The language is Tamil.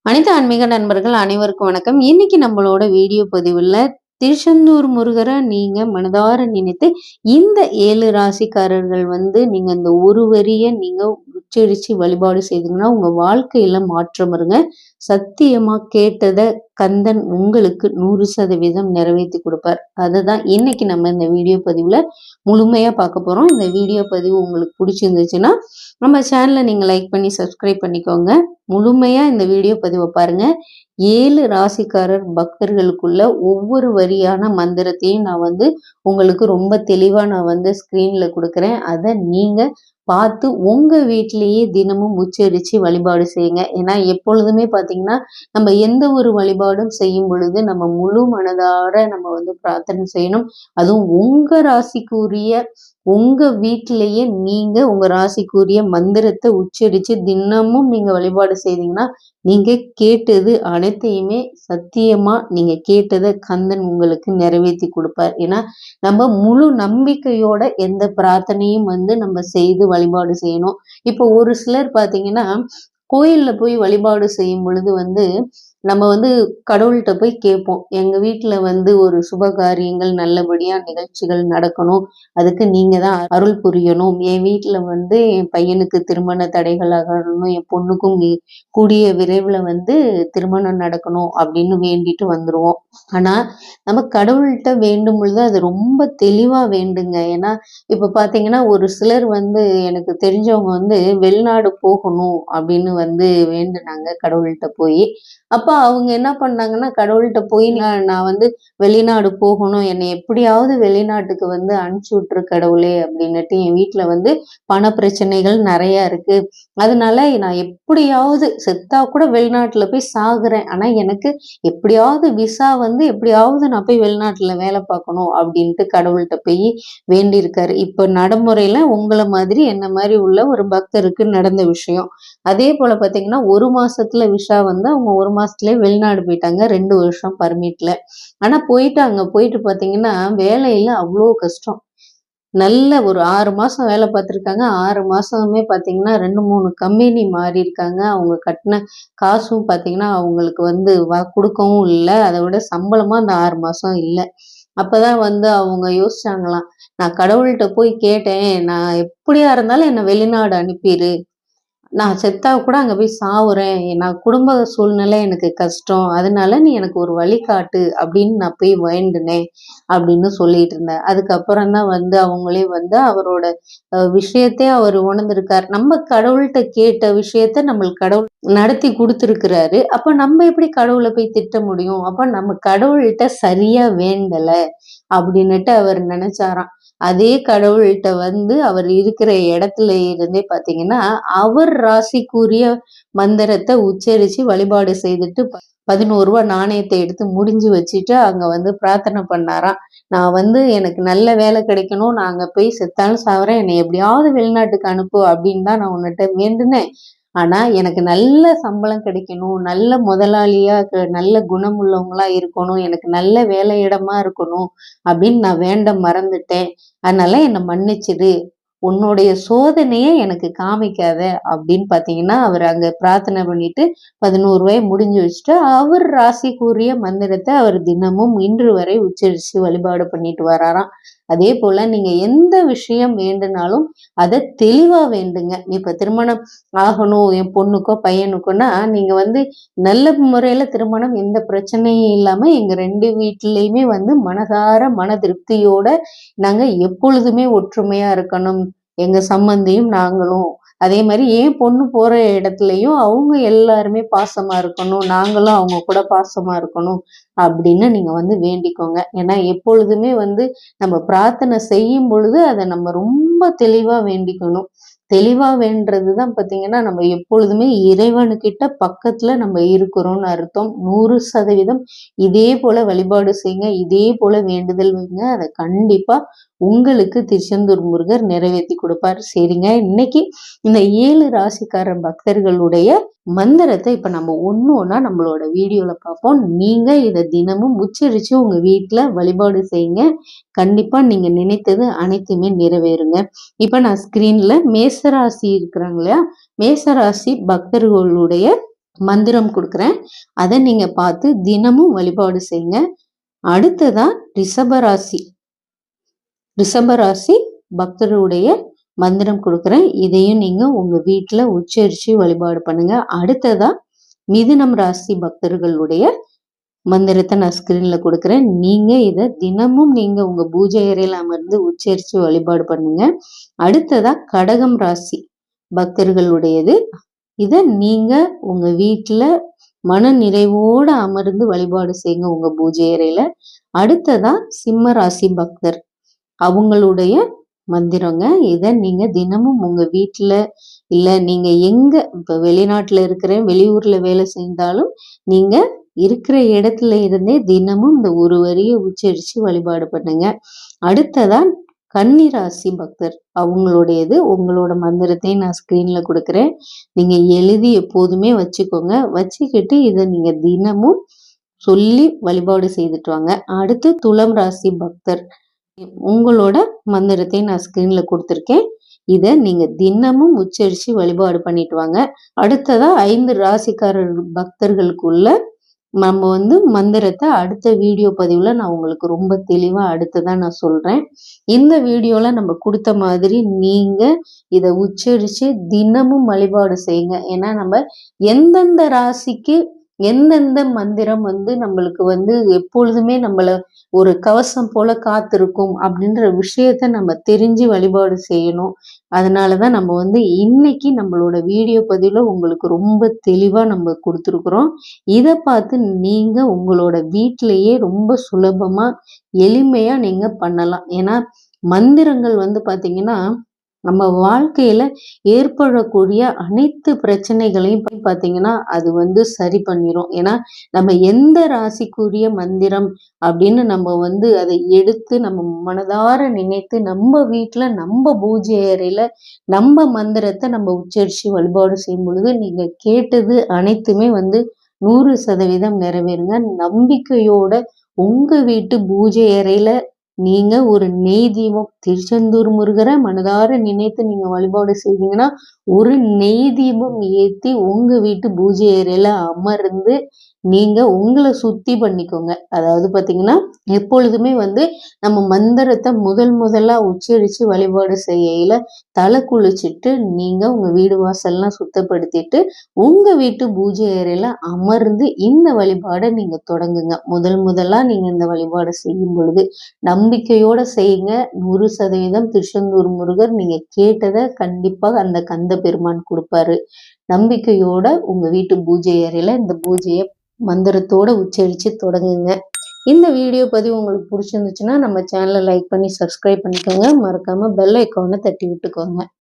அனைத்து ஆன்மீக நண்பர்கள் அனைவருக்கும் வணக்கம். இன்னைக்கு நம்மளோட வீடியோ பதிவுல திருச்செந்தூர் முருகரை நீங்க மனதார நினைத்து இந்த 7 ராசிக்காரர்கள் நீங்க இந்த ஒரு வரிய நீங்க உச்சரிச்சு வழிபாடு செய்தீங்கன்னா உங்க வாழ்க்கையில மாற்றம் வருங்க. சத்தியமா கேட்டத கந்தன் உங்களுக்கு 100% நிறைவேத்தி கொடுப்பார். அததான் இன்னைக்கு நம்ம இந்த வீடியோ பதிவுல முழுமையா பார்க்க போறோம். இந்த வீடியோ பதிவு உங்களுக்கு பிடிச்சிருந்துச்சுன்னா நம்ம சேனலை நீங்க லைக் பண்ணி சப்ஸ்கிரைப் பண்ணிக்கோங்க. முழுமையா இந்த வீடியோ பதிவை பாருங்க. 7 ராசிக்காரர் பக்தர்களுக்குள்ள ஒவ்வொரு வரியான மந்திரத்தையும் நான் உங்களுக்கு ரொம்ப தெளிவா நான் ஸ்கிரீன்ல கொடுக்குறேன். அதை நீங்க பார்த்து உங்க வீட்டிலேயே தினமும் உச்சரிச்சு வழிபாடு செய்யுங்க. ஏன்னா எப்பொழுதுமே பாத்தீங்கன்னா நம்ம எந்த ஒரு வழிபாடும் செய்யும் பொழுது நம்ம முழு மனதார நம்ம பிரார்த்தனை செய்யணும். அதுவும் உங்க ராசிக்குரிய உங்க வீட்டிலேயே நீங்க உங்க ராசிக்குரிய மந்திரத்தை உச்சரிச்சு தினமும் நீங்க வழிபாடு செய்தீங்கன்னா நீங்க கேட்டது அனைத்தையுமே சத்தியமா நீங்க கேட்டதை கந்தன் உங்களுக்கு நிறைவேற்றி கொடுப்பார். ஏன்னா நம்ம முழு நம்பிக்கையோட எந்த பிரார்த்தனையும் நம்ம செய்து வழிபாடு செய்யணும். இப்போ ஒரு சிலர் பாத்தீங்கன்னா கோயில்ல போய் வழிபாடு செய்யும் பொழுது நம்ம கடவுள்கிட்ட போய் கேட்போம். எங்க வீட்டுல ஒரு சுப காரியங்கள் நல்லபடியா நிகழ்ச்சிகள் நடக்கணும், அதுக்கு நீங்க தான் அருள் புரியணும். என் வீட்டுல என் பையனுக்கு திருமண தடைகள் ஆகணும், என் பொண்ணுக்கும் கூடிய விரைவுல திருமணம் நடக்கணும் அப்படின்னு வேண்டிட்டு வந்துருவோம். ஆனா நம்ம கடவுள்கிட்ட வேண்டும் பொழுது அது ரொம்ப தெளிவா வேண்டுங்க. ஏன்னா இப்ப பாத்தீங்கன்னா ஒரு சிலர் எனக்கு தெரிஞ்சவங்க வெளிநாடு போகணும் அப்படின்னு வேண்டுனாங்க கடவுள்கிட்ட போய். அப்ப அவங்க என்ன பண்ணாங்கன்னா கடவுள்கிட்ட போய் நான் வெளிநாடு போகணும், என்னை எப்படியாவது வெளிநாட்டுக்கு அனுப்பிச்சு விட்டுரு கடவுளே அப்படின்னுட்டு, என் வீட்டுல பண பிரச்சனைகள் நிறைய இருக்கு, அதனால நான் எப்படியாவது செத்தா கூட வெளிநாட்டுல போய் சாகுறேன், ஆனா எனக்கு எப்படியாவது விசா எப்படியாவது நான் போய் வெளிநாட்டுல வேலை பார்க்கணும் அப்படின்ட்டு கடவுள்கிட்ட போய் வேண்டியிருக்காரு. இப்ப நடைமுறையில உங்களை மாதிரி என்ன மாதிரி உள்ள ஒரு பக்தருக்கு நடந்த விஷயம். அதே போல பாத்தீங்கன்னா ஒரு மாசத்துல விசா அவங்க ஒரு மாசத்துலயே வெளிநாடு போயிட்டாங்க, 2 வருஷம் பர்மிட்ல. ஆனா போயிட்டாங்க. போயிட்டு பாத்தீங்கன்னா வேலையில அவ்வளோ கஷ்டம். நல்ல ஒரு 6 மாசம் வேலை பார்த்துருக்காங்க. 6 மாசமே பாத்தீங்கன்னா 2, 3 கம்பெனி மாறி இருக்காங்க. அவங்க கட்டின காசும் பாத்தீங்கன்னா அவங்களுக்கு கொடுக்கவும் இல்லை. அதை விட சம்பளமா அந்த 6 மாசம் இல்லை. அப்பதான் அவங்க யோசிச்சாங்களாம், நான் கடவுள்கிட்ட போய் கேட்டேன், நான் எப்படியா இருந்தாலும் என்னை வெளிநாடு அனுப்பிடு, நான் செத்தா கூட அங்க போய் சாவுறேன், நான் குடும்ப சூழ்நிலை எனக்கு கஷ்டம், அதனால நீ எனக்கு ஒரு வழி காட்டு அப்படின்னு நான் போய் வேண்டுனேன் அப்படின்னு சொல்லிட்டு இருந்தேன். அதுக்கப்புறம் தான் அவங்களே அவரோட விஷயத்தை அவர் உணர்ந்திருக்கார். நம்ம கடவுள்கிட்ட கேட்ட விஷயத்த நம்மளுக்கு கடவுள் நடத்தி கொடுத்துருக்கிறாரு. அப்ப நம்ம எப்படி கடவுளை போய் திட்ட முடியும்? அப்ப நம்ம கடவுள்கிட்ட சரியா வேண்டல அப்படின்னுட்டு அவர் நினைச்சாராம். அதே கடவுள்கிட்ட அவர் இருக்கிற இடத்துல இருந்தே பாத்தீங்கன்னா அவர் ராசிக்குரிய மந்திரத்தை உச்சரிச்சு வழிபாடு செய்துட்டு 11 ரூபாய் நாணயத்தை எடுத்து முடிஞ்சு வச்சுட்டு அங்க பிரார்த்தனை பண்ணாராம். நான் எனக்கு நல்ல வேலை கிடைக்கணும், நான் அங்க போய் செத்தாலும் சாவறேன், என்னை எப்படியாவது வெளிநாட்டுக்கு அனுப்பு அப்படின்னு தான் நான் உன்னிட்ட வேண்டுனேன். ஆனா எனக்கு நல்ல சம்பளம் கிடைக்கணும், நல்ல முதலாளியா நல்ல குணம் உள்ளவங்களா இருக்கணும், எனக்கு நல்ல வேலை இடமா இருக்கணும் அப்படின்னு நான் வேண்ட மறந்துட்டேன், அதனால என்னை மன்னிச்சிடு, உன்னுடைய சோதனையை எனக்கு காமிக்காத அப்படின்னு பாத்தீங்கன்னா அவர் அங்க பிரார்த்தனை பண்ணிட்டு 11 ரூபாய் முடிஞ்சு வச்சுட்டு அவர் ராசிக்குரிய மந்திரத்தை அவர் தினமும் இன்று வரை உச்சரிச்சு வழிபாடு பண்ணிட்டு வராராம். அதே போல நீங்க எந்த விஷயம் வேண்டுனாலும் அதை தெளிவா வேண்டுங்க. இப்ப திருமணம் ஆகணும் என் பொண்ணுக்கோ பையனுக்கோன்னா நீங்க நல்ல முறையில திருமணம் எந்த பிரச்சனையும் இல்லாம எங்க 2 வீட்டிலையுமே மனதார மன திருப்தியோட நாங்க எப்பொழுதுமே ஒற்றுமையா இருக்கணும், எங்க சம்பந்தியும் நாங்களும். அதே மாதிரி என் பொண்ணு போற இடத்துலயும் அவங்க எல்லாருமே பாசமா இருக்கணும், நாங்களும் அவங்க கூட பாசமா இருக்கணும் அப்படின்னு நீங்க வேண்டிக்கோங்க. ஏன்னா எப்பொழுதுமே நம்ம பிரார்த்தனை செய்யும் பொழுது அதை நம்ம ரொம்ப தெளிவா வேண்டிக்கணும். தெளிவா வேண்டதுதான் பாத்தீங்கன்னா நம்ம எப்பொழுதுமே இறைவனுக்கிட்ட பக்கத்துல நம்ம இருக்கிறோம்னு அர்த்தம். 100% இதே போல வழிபாடு செய்யுங்க, இதே போல வேண்டுதல் வைங்க, அதை கண்டிப்பா உங்களுக்கு திருச்செந்தூர் முருகர் நிறைவேற்றி கொடுப்பார். சரிங்க, இன்னைக்கு இந்த 7 ராசிக்கார பக்தர்களுடைய மந்திரத்தை இப்ப நம்ம ஒண்ணா நம்மளோட வீடியோல பார்ப்போம். நீங்க இதை தினமும் உச்சரிச்சு உங்க வீட்டுல வழிபாடு செய்யுங்க. கண்டிப்பா நீங்க நினைத்தது அனைத்துமே நிறைவேறுங்க. இப்ப நான் ஸ்கிரீன்ல மேசராசி இருக்கிறாங்க இல்லையா, மேசராசி பக்தர்களுடைய மந்திரம் கொடுக்குறேன். அதை நீங்க பார்த்து தினமும் வழிபாடு செய்யுங்க. அடுத்ததா ரிஷபராசி பக்தருடைய மந்திரம் கொடுக்குறேன். இதையும் நீங்க உங்க வீட்டுல உச்சரிச்சு வழிபாடு பண்ணுங்க. அடுத்ததா மிதுனம் ராசி பக்தர்களுடைய மந்திரத்தை நான் ஸ்கிரீன்ல கொடுக்குறேன். நீங்க இதை தினமும் நீங்க உங்க பூஜை அறையில அமர்ந்து உச்சரிச்சு வழிபாடு பண்ணுங்க. அடுத்ததா கடகம் ராசி பக்தர்களுடையது. இதை நீங்க உங்க வீட்டுல மன நிறைவோட அமர்ந்து வழிபாடு செய்யுங்க உங்க பூஜை அறையில. அடுத்ததா சிம்ம ராசி பக்தர் அவங்களுடைய மந்திரங்க. இதை நீங்க தினமும் உங்க வீட்டுல இல்ல நீங்க எங்க இப்ப வெளிநாட்டுல இருக்கிற வெளியூர்ல வேலை செய்தாலும் நீங்க இருக்கிற இடத்துல இருந்தே தினமும் இந்த ஒரு வரியை உச்சரிச்சு வழிபாடு பண்ணுங்க. அடுத்ததா கன்னிராசி பக்தர் அவங்களுடையது. உங்களோட மந்திரத்தை நான் ஸ்கிரீன்ல கொடுக்குறேன். நீங்க எழுதி எப்போதுமே வச்சுக்கோங்க. வச்சுக்கிட்டு இதை நீங்க தினமும் சொல்லி வழிபாடு செய்துட்டு வாங்க. அடுத்து துலாம் ராசி பக்தர் உங்களோட மந்திரத்தை நான் ஸ்கிரீன்ல கொடுத்துருக்கேன். இதை நீங்க தினமும் உச்சரிச்சு வழிபாடு பண்ணிட்டு வாங்க. அடுத்ததா 5 ராசிக்காரர் பக்தர்களுக்குள்ள நம்ம மந்திரத்தை அடுத்த வீடியோ பதிவுல நான் உங்களுக்கு ரொம்ப தெளிவா அடுத்ததா நான் சொல்றேன். இந்த வீடியோல நம்ம கொடுத்த மாதிரி நீங்க இதை உச்சரிச்சு தினமும் வழிபாடு செய்யுங்க. ஏன்னா நம்ம எந்தெந்த ராசிக்கு எந்தெந்த மந்திரம் நம்மளுக்கு எப்பொழுதுமே நம்மள ஒரு கவசம் போல காத்திருக்கும் அப்படின்ற விஷயத்த நம்ம தெரிஞ்சு வழிபாடு செய்யணும். அதனாலதான் நம்ம இன்னைக்கு நம்மளோட வீடியோ பதிவுல உங்களுக்கு ரொம்ப தெளிவா நம்ம கொடுத்துருக்குறோம். இதை பார்த்து நீங்க உங்களோட வீட்டிலேயே ரொம்ப சுலபமா எளிமையா நீங்க பண்ணலாம். ஏன்னா மந்திரங்கள் பாத்தீங்கன்னா நம்ம வாழ்க்கையில ஏற்படக்கூடிய அனைத்து பிரச்சனைகளையும் பாத்தீங்கன்னா அது சரி பண்ணிரும். ஏன்னா நம்ம எந்த ராசிக்குரிய மந்திரம் அப்படின்னு நம்ம அதை எடுத்து நம்ம மனதார நினைத்து நம்ம வீட்டுல நம்ம பூஜை அறையில நம்ம மந்திரத்தை நம்ம உச்சரிச்சு வழிபாடு செய்யும் பொழுது நீங்க கேட்டது அனைத்துமே 100% நிறைவேறுங்க. நம்பிக்கையோட உங்க வீட்டு பூஜை அறையில நீங்க ஒரு நெய் தீபம் திருச்செந்தூர் முருகரை மனதார நினைத்து நீங்க வழிபாடு செய்தீங்கன்னா ஒரு நெய் தீபம் ஏத்தி உங்க வீட்டு பூஜை அறையில அமர்ந்து நீங்க உங்களை சுத்தி பண்ணிக்கோங்க. அதாவது பாத்தீங்கன்னா எப்பொழுதுமே நம்ம மந்திரத்தை முதலா உச்சரிச்சு வழிபாடு செய்யல தலை குளிச்சுட்டு நீங்க உங்க வீடு வாசல்லாம் சுத்தப்படுத்திட்டு உங்க வீட்டு பூஜை அறையில அமர்ந்து இந்த வழிபாடை நீங்க தொடங்குங்க. முதலா நீங்க இந்த வழிபாடு செய்யும் பொழுது நம்பிக்கையோட செய்யுங்க. 100% திருச்செந்தூர் முருகர் நீங்க கேட்டதை கண்டிப்பாக அந்த கந்த பெருமான் கொடுப்பாரு. நம்பிக்கையோட உங்க வீட்டு பூஜை அறையில இந்த பூஜையை மந்திரத்தோட உச்சரிச்சு தொடங்குங்க. இந்த வீடியோ பதிவு உங்களுக்கு பிடிச்சிருந்துச்சுன்னா நம்ம சேனலை லைக் பண்ணி சப்ஸ்கிரைப் பண்ணிக்கோங்க. மறக்காம பெல் ஐக்கானை தட்டி விட்டுக்கோங்க.